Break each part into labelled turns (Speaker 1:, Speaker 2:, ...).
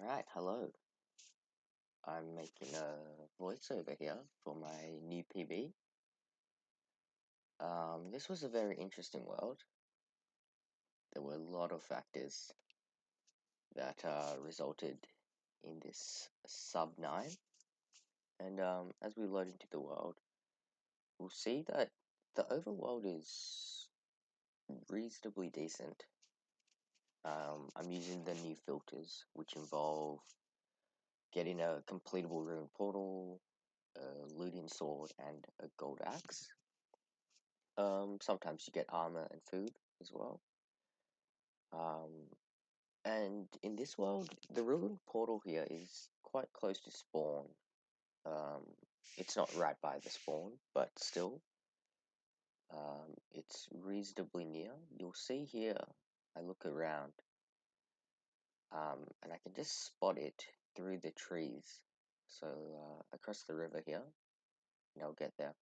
Speaker 1: Alright, hello. I'm making a voiceover here for my new PB. This was a very interesting world. There were a lot of factors that resulted in this sub 9. And as we load into the world, we'll see that the overworld is reasonably decent. I'm using the new filters, which involve getting a completable rune portal, a looting sword, and a gold axe. Sometimes you get armor and food as well. And in this world, the ruined portal here is quite close to spawn. Um, it's not right by the spawn, but still, it's reasonably near. You'll see here, I look around, and I can just spot it through the trees. So, across the river here, and I'll get there.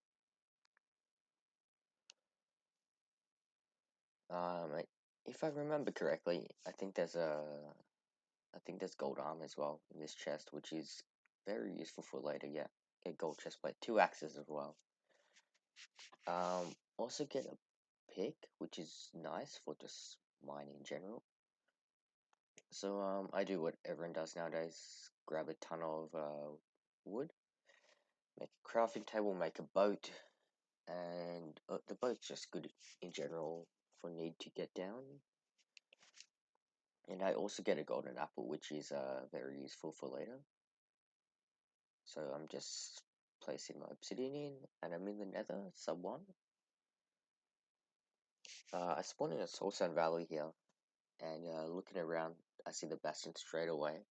Speaker 1: If I remember correctly, I think there's gold armor as well in this chest, which is very useful for later. Yeah, get gold chest plate, 2 axes as well. Also get a pick, which is nice for just mining in general. So I do what everyone does nowadays: grab a ton of wood, make a crafting table, make a boat, and the boat's just good in general for need to get down. And I also get a golden apple, which is very useful for later. So I'm just placing my obsidian in, and I'm in the nether, sub 1. I spawned in a soul sand valley here, and looking around, I see the bastion straight away,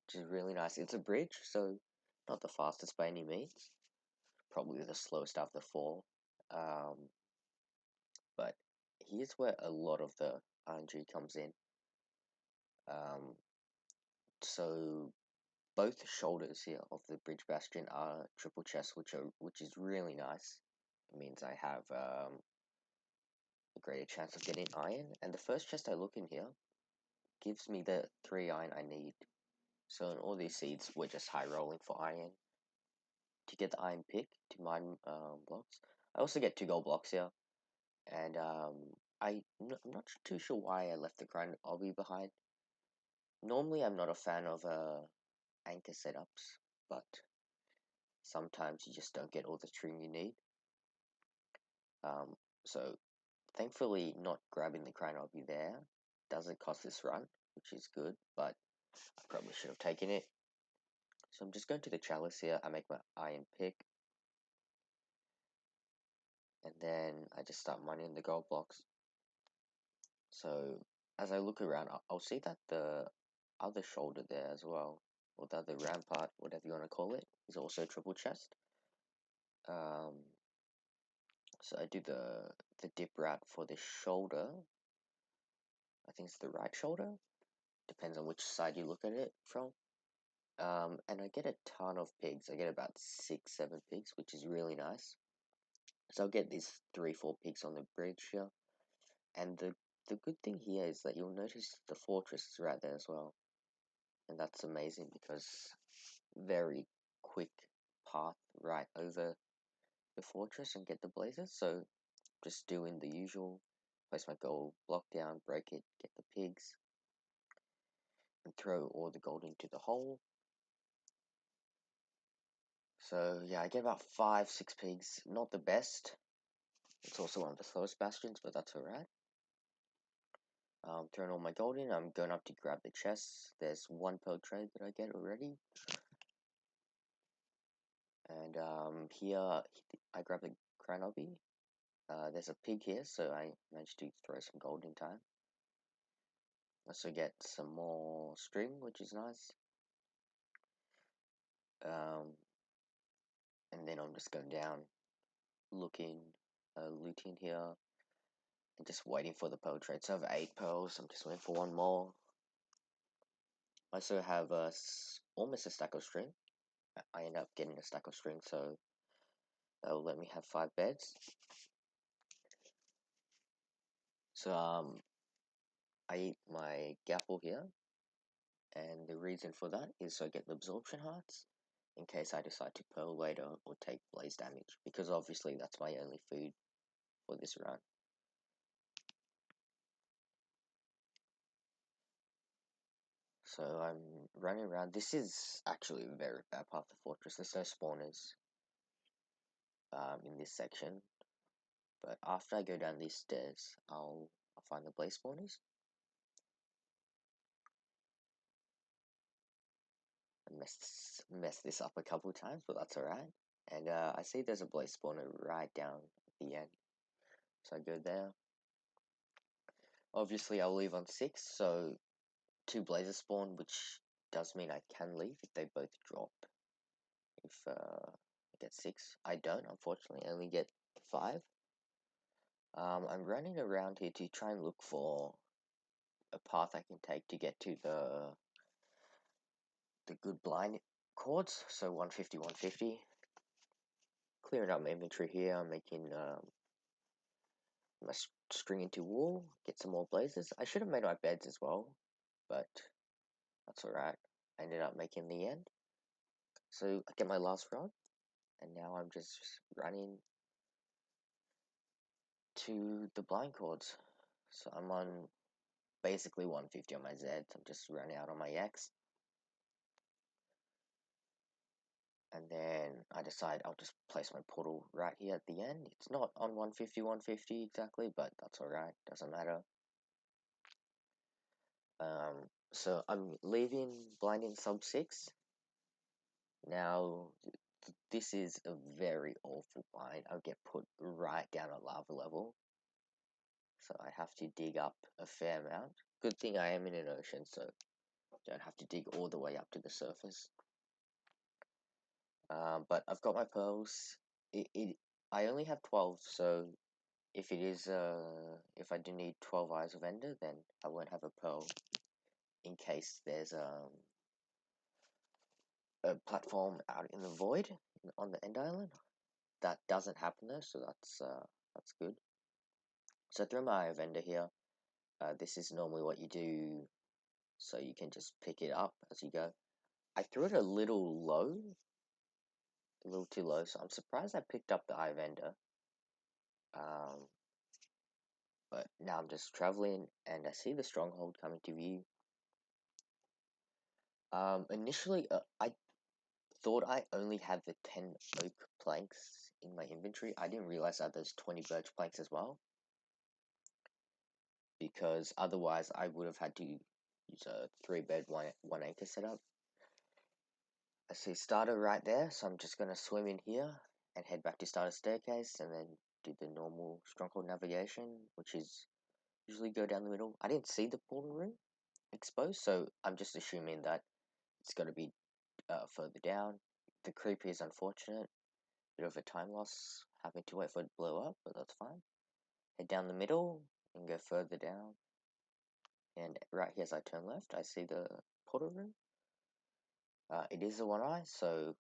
Speaker 1: which is really nice. It's a bridge, so not the fastest by any means, probably the slowest after 4. Um, but here's where a lot of the RNG comes in. So both shoulders here of the bridge bastion are triple chests, which is really nice. It means I have a greater chance of getting iron. And the first chest I look in here gives me the 3 iron I need. So in all these seeds, we're just high rolling for iron to get the iron pick to mine blocks. I also get 2 gold blocks here, and I'm not too sure why I left the grind obby behind. Normally, I'm not a fan of anchor setups, but sometimes you just don't get all the string you need. So thankfully, not grabbing the grind obby there doesn't cost this run, which is good, but I probably should have taken it. So I'm just going to the chalice here. I make my iron pick, and then I just start mining the gold blocks. So as I look around, I'll see that the other shoulder there as well, or the other rampart, whatever you want to call it, is also a triple chest. So I do the dip route for the shoulder. I think it's the right shoulder. Depends on which side you look at it from. And I get a ton of pigs. I get about 6, 7 pigs, which is really nice. So I'll get these 3, 4 pigs on the bridge here. And the good thing here is that you'll notice the fortress is right there as well. And that's amazing because very quick path right over the fortress and get the blazes. So just doing the usual, place my gold block down, break it, get the pigs, and throw all the gold into the hole. So yeah, I get about 5, 6 pigs. Not the best. It's also one of the slowest bastions, but that's alright. Throwing all my gold in, I'm going up to grab the chests. There's 1 pearl trade that I get already. And here, I grab the crown obby. There's a pig here, so I managed to throw some gold in time. Also get some more string, which is nice. And then I'm just going down, looking, looting here, and just waiting for the pearl trade. So I have 8 pearls, I'm just waiting for 1 more. I also have almost a stack of string. I end up getting a stack of string, so that will let me have 5 beds. So I eat my gapple here, and the reason for that is so I get the absorption hearts in case I decide to pearl later or take blaze damage, because obviously that's my only food for this run. So I'm running around. This is actually a very bad part of the fortress. There's no spawners in this section, but after I go down these stairs, I'll find the blaze spawners. I messed this up a couple of times, but that's alright. And I see there's a blaze spawner right down at the end, so I go there. Obviously, I'll leave on 6, so 2 blazes spawn, which does mean I can leave if they both drop. If I get 6, I don't, unfortunately, I only get 5. I'm running around here to try and look for a path I can take to get to the good blind chords. So 150, 150. Clearing up my inventory here. I'm making my string into wool. Get some more blazes. I should have made my beds as well, but that's alright. I ended up making the end. So I get my last rod, and now I'm just running to the blind chords. So I'm on basically 150 on my Z. I'm just running out on my X. And then I decide I'll just place my portal right here at the end. It's not on 150, 150 exactly, but that's alright, doesn't matter. So I'm leaving blinding sub 6. Now, this is a very awful bind. I'll get put right down at lava level. So I have to dig up a fair amount. Good thing I am in an ocean, so don't have to dig all the way up to the surface. But I've got my pearls. I only have 12, so if it is if I do need 12 eyes of ender, then I won't have a pearl in case there's a platform out in the void on the end island. That doesn't happen though, so that's good. So through my eye of ender here, this is normally what you do, so you can just pick it up as you go. I threw it a little low, a little too low, so I'm surprised I picked up the eye of ender. But now I'm just traveling and I see the stronghold coming to view. Initially, I thought I only had the 10 oak planks in my inventory. I didn't realize that there's 20 birch planks as well, because otherwise I would have had to use a 3-bed, one anchor setup. I see starter right there, so I'm just going to swim in here and head back to starter staircase and then do the normal stronghold navigation, which is usually go down the middle. I didn't see the portal room exposed, so I'm just assuming that it's going to be further down. The creeper is unfortunate. Bit of a time loss having to wait for it to blow up, but that's fine. Head down the middle and go further down. And right here as I turn left, I see the portal room. It is a one eye, so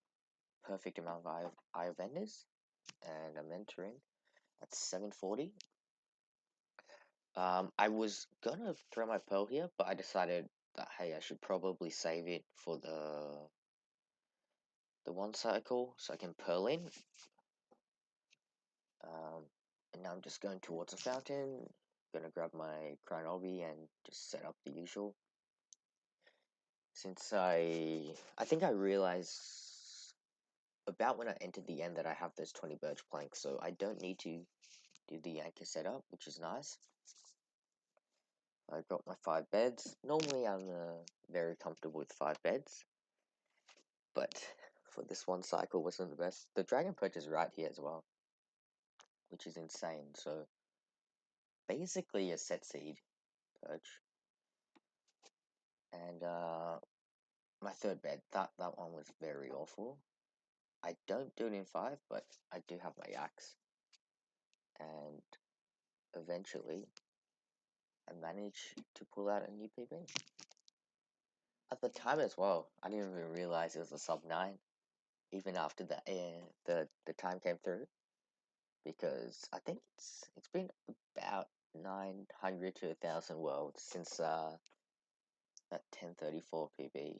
Speaker 1: perfect amount of eye vendors. And I'm entering at 740. I was gonna throw my pearl here, but I decided that hey, I should probably save it for the one cycle so I can pearl in. And now I'm just going towards the fountain. Gonna grab my crown obby and just set up the usual. Since I think I realized about when I entered the end that I have those 20 birch planks, so I don't need to do the anchor setup, which is nice. I've got my 5 beds. Normally I'm very comfortable with 5 beds, but for this one cycle wasn't the best. The dragon perch is right here as well, which is insane. So basically a set seed perch. And my 3rd bed, that one was very awful. I don't do it in 5, but I do have my axe. And eventually, I managed to pull out a new PB. At the time as well, I didn't even realize it was a sub 9, even after the time came through. Because I think it's been about 900 to 1,000 worlds since at 1034 PB.